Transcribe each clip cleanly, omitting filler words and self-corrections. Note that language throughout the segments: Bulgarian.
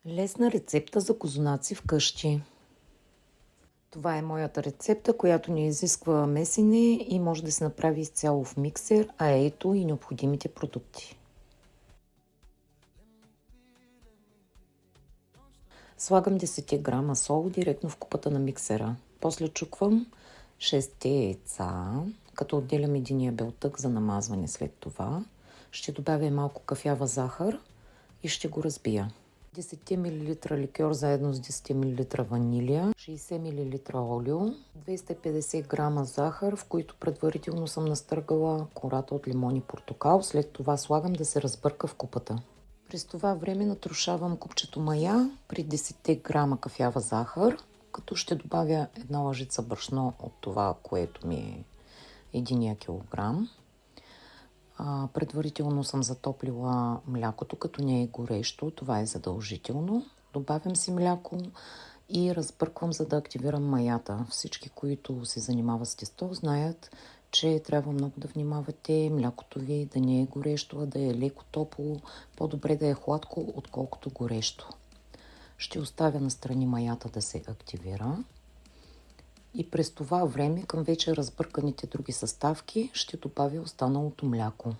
Лесна рецепта за козунаци вкъщи. Това е моята рецепта, която не изисква месене и може да се направи изцяло в миксер, а ето и необходимите продукти. Слагам 10 грама сол директно в купата на миксера. После чуквам 6 яйца, като отделям единия белтък за намазване след това. Ще добавя малко кафява захар и ще го разбия. 10 мл ликьор заедно с 10 мл ванилия, 60 мл олио, 250 грама захар, в които предварително съм настъргала кората от лимон и портокал. След това слагам да се разбърка в купата. През това време натрушавам купчето мая при 10 грама кафява захар, като ще добавя една лъжица брашно от това, което ми е 1 килограм. Предварително съм затоплила млякото, като не е горещо. Това е задължително. Добавям си мляко и разбърквам, за да активирам маята. Всички, които се занимават с тесто, знаят, че трябва много да внимавате млякото ви да не е горещо, а да е леко топло. По-добре да е хладко, отколкото горещо. Ще оставя настрани маята да се активира. И през това време към вече разбърканите други съставки ще добавя останалото мляко.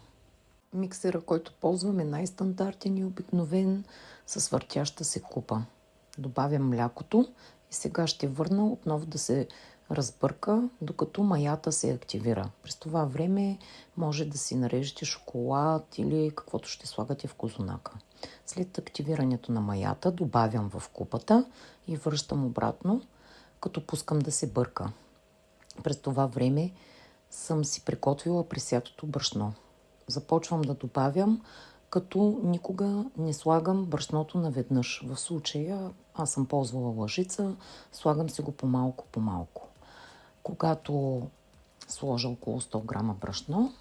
Миксера, който ползвам, е най-стандартен и обикновен с въртяща се купа. Добавям млякото и сега ще върна отново да се разбърка, докато маята се активира. През това време може да си нарежете шоколад или каквото ще слагате в козунака. След активирането на маята добавям в купата и връщам обратно, като пускам да се бърка. През това време съм си приготвила пресятото брашно. Започвам да добавям, като никога не слагам брашното наведнъж. В случая аз съм ползвала лъжица, слагам си го по-малко. Когато сложа около 100 грама брашно,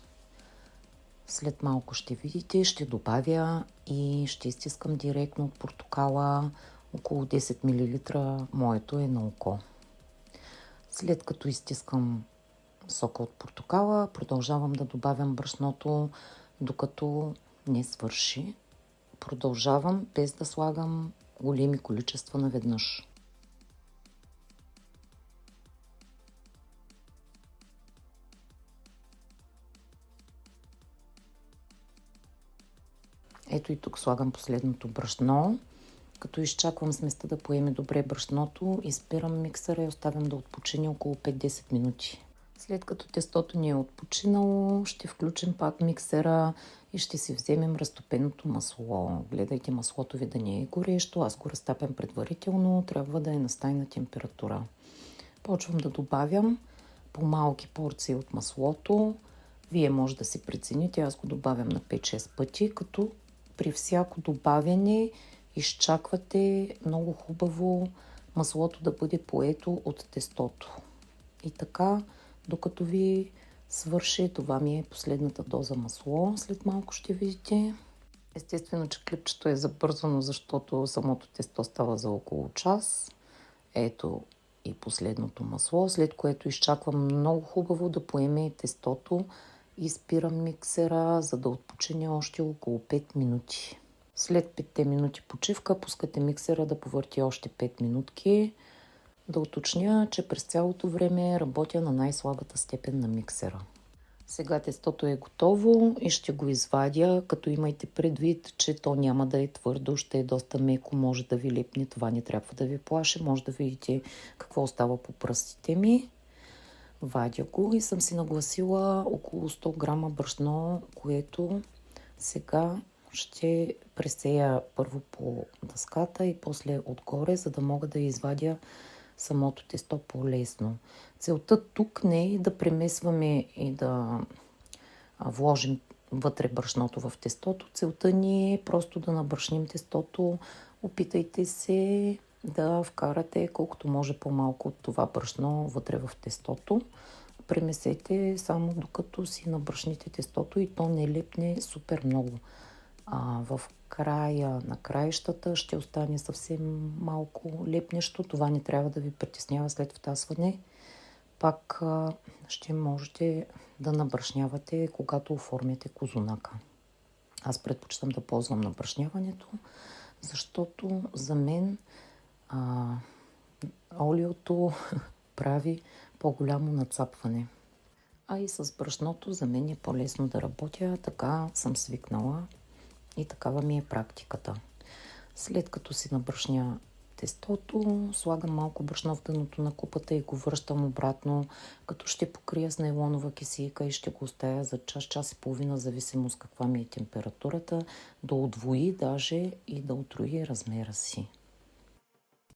след малко ще видите, ще добавя и ще изтискам директно от портокала около 10 мл. Моето е на око. След като изтискам сока от портокала, продължавам да добавям брашното, докато не свърши. Продължавам без да слагам големи количества наведнъж. Ето и тук слагам последното брашно. Като изчаквам сместа да поеме добре брашното, изпирам миксера и оставям да отпочине около 5-10 минути. След като тестото ни е отпочинало, ще включим пак миксера и ще си вземем разтопеното масло. Гледайте маслото ви да не е горещо, аз го разтапям предварително, трябва да е на стайна температура. Почвам да добавям по малки порции от маслото. Вие може да си прецените, аз го добавям на 5-6 пъти, като при всяко добавяне изчаквате много хубаво маслото да бъде поето от тестото. И така, докато ви свърши, това ми е последната доза масло. След малко ще видите. Естествено, че клипчето е забързано, защото самото тесто става за около час. Ето и последното масло, след което изчаквам много хубаво да поеме тестото и спирам миксера, за да отпочине още около 5 минути. След 5 минути почивка пускате миксера да повърти още 5 минутки. Да уточня, че през цялото време работя на най-слабата степен на миксера. Сега тестото е готово и ще го извадя, като имайте предвид, че то няма да е твърдо, ще е доста меко, може да ви лепне, това не трябва да ви плаши, може да видите какво остава по пръстите ми. Вадя го и съм си нагласила около 100 грама брашно, което сега ще пресея първо по дъската и после отгоре, за да мога да извадя самото тесто по-лесно. Целта тук не е да премесваме и да вложим вътре брашното в тестото. Целта ни е просто да набрашним тестото. Опитайте се да вкарате колкото може по-малко от това брашно вътре в тестото. Премесете само докато си набрашните тестото и то не лепне супер много. В края на краищата ще остане съвсем малко лепнещо. Това не трябва да ви притеснява след втасване. Пак ще можете да набрашнявате, когато оформяте козунака. Аз предпочитам да ползвам набрашняването, защото за мен олиото прави по-голямо нацапване. А и с брашното за мен е по-лесно да работя, така съм свикнала и такава ми е практиката. След като си набрашня тестото, слагам малко брашно в дъното на купата и го връщам обратно, като ще покрия с нейлонова кисийка и ще го оставя за час, час и половина, зависимост каква ми е температурата, да удвои даже и да утрои размера си.